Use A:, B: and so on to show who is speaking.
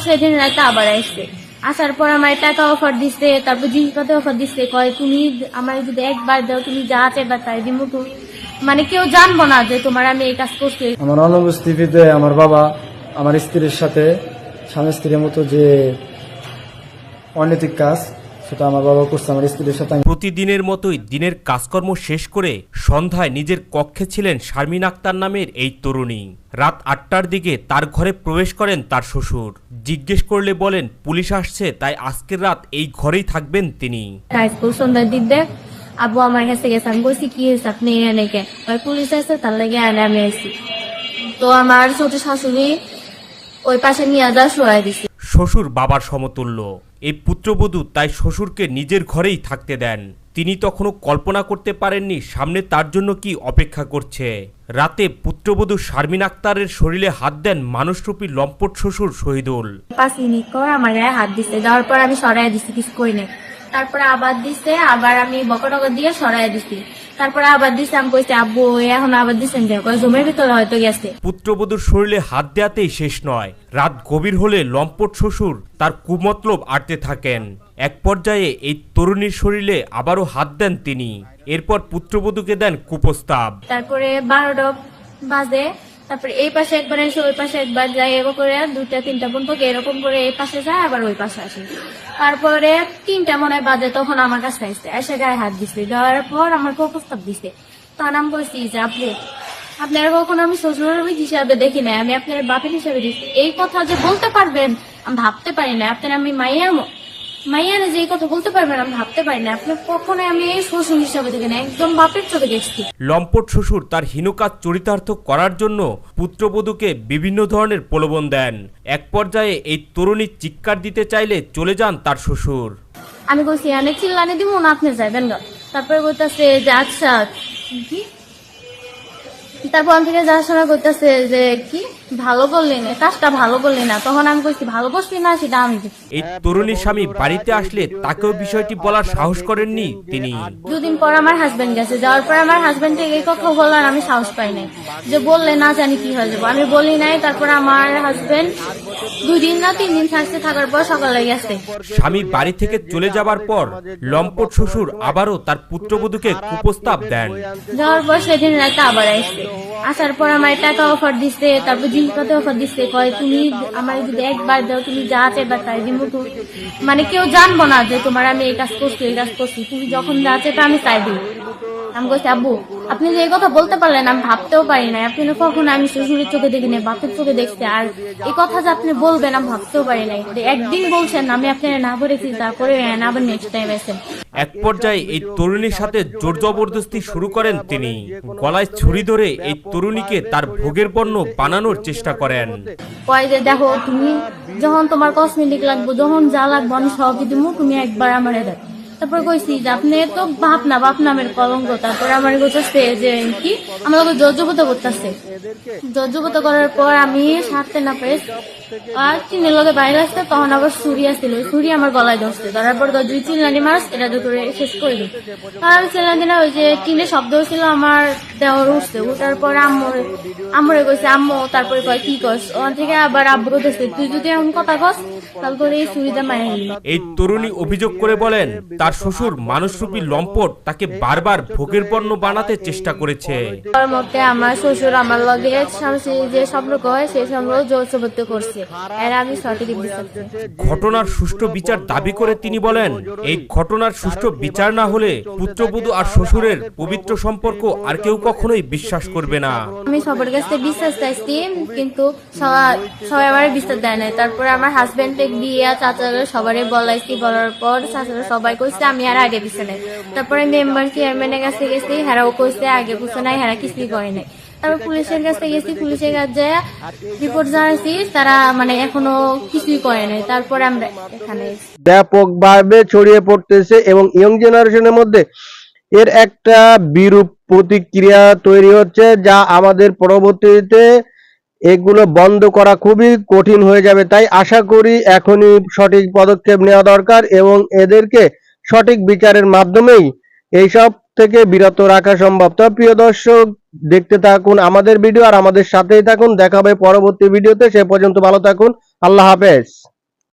A: সেদিন রাতে আবার আসছে, আসার পর আমার টাকা অফার দিচ্ছে, তারপর জিনিসপত্র অফার দিচ্ছে, কয় তুমি আমার যদি একবার দাও তুমি যা চাইবা তাই দিব, তুমি মানে কেউ জানবো না যে তোমার আমি এই কাজ করছি।
B: আমার অনুপস্থিতিতে আমার বাবা আমার স্ত্রীর সাথে স্বামী স্ত্রীর মতো যে অনৈতিক কাজ সেটা আমার বাবা করছে আমার স্ত্রীর সাথে।
C: প্রতিদিনের মতোই দিনের কাজকর্ম শেষ করে সন্ধ্যায় নিজের কক্ষে ছিলেন শারমিন আক্তার নামের এই তরুণী। রাত 8টার দিকে তার ঘরে প্রবেশ করেন তার শ্বশুর। জিজ্ঞেস করলে বলেন পুলিশ আসছে, তাই আজকের রাত এই ঘরেই থাকবেন তিনি।
A: সন্ধ্যার দিক দেখ আব্বু আমার কাছে গেছে, আমি বলছি কি হয়েছে আপনি এনে কে, পুলিশ আসছে তার লাগে আমি আসছি। তো আমার ছোট শাশুড়ি ওই পাশে নিয়ে যা শোয়াই দিছি।
C: শ্বশুর বাবার সমতুল্য এই পুত্রবধূ তাই শ্বশুরকে নিজের ঘরেই থাকতে দেন। তিনি তখনও কল্পনা করতে পারেননি সামনে তার জন্য কি অপেক্ষা করছে। রাতে পুত্রবধূ শারমিন আক্তারের শরীরে হাত দেন মানুষরূপী লম্পট শ্বশুর শহীদুল।
A: 5 মিনিট পর আমার গায়ে হাত দিচ্ছে, দেওয়ার পর আমি সরাই দিচ্ছি, কিছু করি নাই। তারপরে আবার দিচ্ছে, আবার আমি বকটক দিয়ে সরাই দিচ্ছি, তারপরে আবার দিচ্ছে। আমি কইছি আব্বু এখন আবার দিচ্ছেন জমির ভিতরে হয়তো গেছে।
C: পুত্রবধূর শরীরে হাত দেওয়াতেই শেষ নয়, রাত গভীর হলে লম্পট শ্বশুর তার কুমতলব আটতে থাকেন। এক পর্যায়ে এই তরুণীর শরীরে আবারও হাত দেন তিনি। এরপর পুত্রবধূকে দেন কুপ্রস্তাব।
A: তারপরে 12টা বাজে, তারপরে এই পাশে একবার এসে ওই পাশে একবার যাই, এরকম করে 2টা 3টা পর্যন্ত এরকম করে এই পাশে যায় আবার ওই পাশে আসে। তারপরে 3টা মনে হয় বাজে, তখন আমার কাছে আসছে, এসে গায়ে হাত দিচ্ছে, দেওয়ার পর আমার প্রস্তাব দিচ্ছে। তখন আমি বলছি যে আপনারা কখনো আমি শ্বশুর হিসাবে দেখি না, আমি আপনার বাপের হিসাবে দিচ্ছি। এই কথা যে বলতে পারবেন আমি ভাবতে পারি না, আপনার আমি মাইয়া যে এই কথা বলতে পারবেন আমি ভাবতে পারি না। আপনার কখনো আমি এই শ্বশুর হিসাবে দেখি না, একদম বাপের চোখে দেখছি।
C: লম্পট শ্বশুর তার হীনকাজ চরিতার্থ করার জন্য পুত্রবধূকে বিভিন্ন ধরনের প্রলোভন দেন। এক পর্যায়ে এই তরুণী চিৎকার দিতে চাইলে চলে যান তার শ্বশুর।
A: আমি বলছি অনেক চিল্লানি দিব না, আপনি যাবেন না। তারপরে বলতেছে যে আচ্ছা কি, তারপর আমি থেকে যাওয়ার সময় করতেছে যে কি ভালো বললি না, কাজটা ভালো বললি না। তখন আমি বলছি ভালো বসলি না সেটা আমি।
C: এই তরুণীর স্বামী বাড়িতে আসলে তাকেও বিষয়টি বলার সাহস করেননি তিনি।
A: 2 দিন পর আমার হাজবেন্ড গেছে, যাওয়ার পর আমার হাজবেন্ড থেকে এই কথা বলার আমি সাহস পাই নাই, যে বললে না জানি কি হয়ে যাবো, আমি বলি নাই। তারপর আমার হাজবেন্ড 2 দিন না 3 দিন থাকতে, থাকার পর সকালে গেছে।
C: স্বামী বাড়ি থেকে চলে যাবার পর লম্পট শ্বশুর আবারও তার পুত্রবধূকে কুপ্রস্তাব দেন।
A: যাওয়ার পর সেদিন রাতে আবার আসছে, আসার পর আমার টাকা অফার দিচ্ছে, তারপর জিনিসপত্র অফার দিচ্ছে, কয় তুমি আমার যদি একবার দাও তুমি যা চাইবা তাই দিব, মানে কেউ জানবো না যে তোমার আমি এই কাজ করছি, তুমি যখন যা চাইবা আমি তাই দিই। আমি বলছি আব্বু আপনি যে এই কথা বলতে পারলেন আমি ভাবতেও পারি না, আপনি কখনো আমি শ্বশুরের চোখে দেখি নাই, বাপের চোখে দেখছি, আর এই কথা যে আপনি বলবেন আমি ভাবতেও পারি নাই। একদিন বলছেন আমি আপনার না বলেছি, তারপরে আবার নেক্সট টাইম এসেছেন।
C: এক পর্যায়ে এই তরুণীর সাথে জোর জবরদস্তি শুরু করেন তিনি। গলায় ছুরি ধরে এই তরুণীকে তার ভোগের পণ্য বানানোর চেষ্টা করেন।
A: কয় যে দেখো তুমি যখন তোমার কসমেটিক লাগবে, যখন যা লাগবে আমি সব দিব, তুমি একবার আমার দেখ। তারপর কইছি যে আপনি তো বাপ নামের কলঙ্ক। তারপরে আমার বলতেছে যে কি আমার লোক জর্জবতা করতেছে, জর্জবতা করার পর আমি সারতে না পেরে আর চিনের লোকে বাইরে আসতে, তখন আবার ছুরি আসছিল, ছুরি আমার গলায় ধরছে, ধরার পর 2 চিল্লানি মারস, এটা দুটোরে শেষ করে দিই। আর চিল্লানি না ওই যে টিনের শব্দ হচ্ছিল, আমার দেওয়ার উঠছে, উঠার পর আম্মুরে কইছে আম্মু, তারপরে কয় কি কস, ওখান থেকে আবার আব্বু কইতেছে তুই যদি এমন কথা কস তারপরে এই ছুরিটা মারে।
C: এই তরুণী অভিযোগ করে বলেন তার শ্বশুর মানুষরূপী লম্পট তাকে বারবার ভোগের পণ্য বানাতে চেষ্টা করেছে।
A: তার মধ্যে আমার শ্বশুর আমার লগে যে সম্পর্ক হয় সেই সম্পর্ক জোরজবরদস্তি করছে, এর আমি সঠিক বিচার চাই।
C: ঘটনার সুষ্ঠু বিচার দাবি করে তিনি বলেন এই ঘটনার সুষ্ঠু বিচার না হলে পুত্রবধূ আর শ্বশুরের পবিত্র সম্পর্ক আর কেউ কখনোই বিশ্বাস করবে না।
A: আমি সবার কাছে বিশ্বাস চাইছি, কিন্তু সবাই আমার বিশ্বাস দেয় নাই। তারপরে আমার হাজবেন্ড গিয়া চাচারা সবারই বলাইছি, বলার পর চাচারা সবাই কইছে আমি আর আগে পিছে নাই। তারপরে মেম্বার চেয়ারম্যানের কাছে গেছি, হেরাও কইছে আগে পিছে নাই, হেরা কিছুই করে নাই। তারপর পুলিশের কাছে গেছি, পুলিশের কাছে রিপোর্ট জানাইছি, তারা মানে এখনো কিছুই করে নাই। তারপরে আমরা এখানে
D: ব্যাপকভাবে ছড়িয়ে পড়তেছে এবং ইয়ং জেনারেশনের মধ্যে এর একটা বিরূপ প্রতিক্রিয়া তৈরি হচ্ছে, যা আমাদের পরবর্তীতে এগুলো বন্ধ করা খুবই কঠিন হয়ে যাবে। তাই আশা করি এখনই সঠিক পদক্ষেপ নেওয়া দরকার এবং এদেরকে সঠিক বিচারের মাধ্যমেই এইসব থেকে বিরত রাখা সম্ভব। তো প্রিয় দর্শক, দেখতে থাকুন আমাদের ভিডিও আর আমাদের সাথেই থাকুন। দেখা হবে পরবর্তী ভিডিওতে, সে পর্যন্ত ভালো থাকুন। আল্লাহ হাফেজ।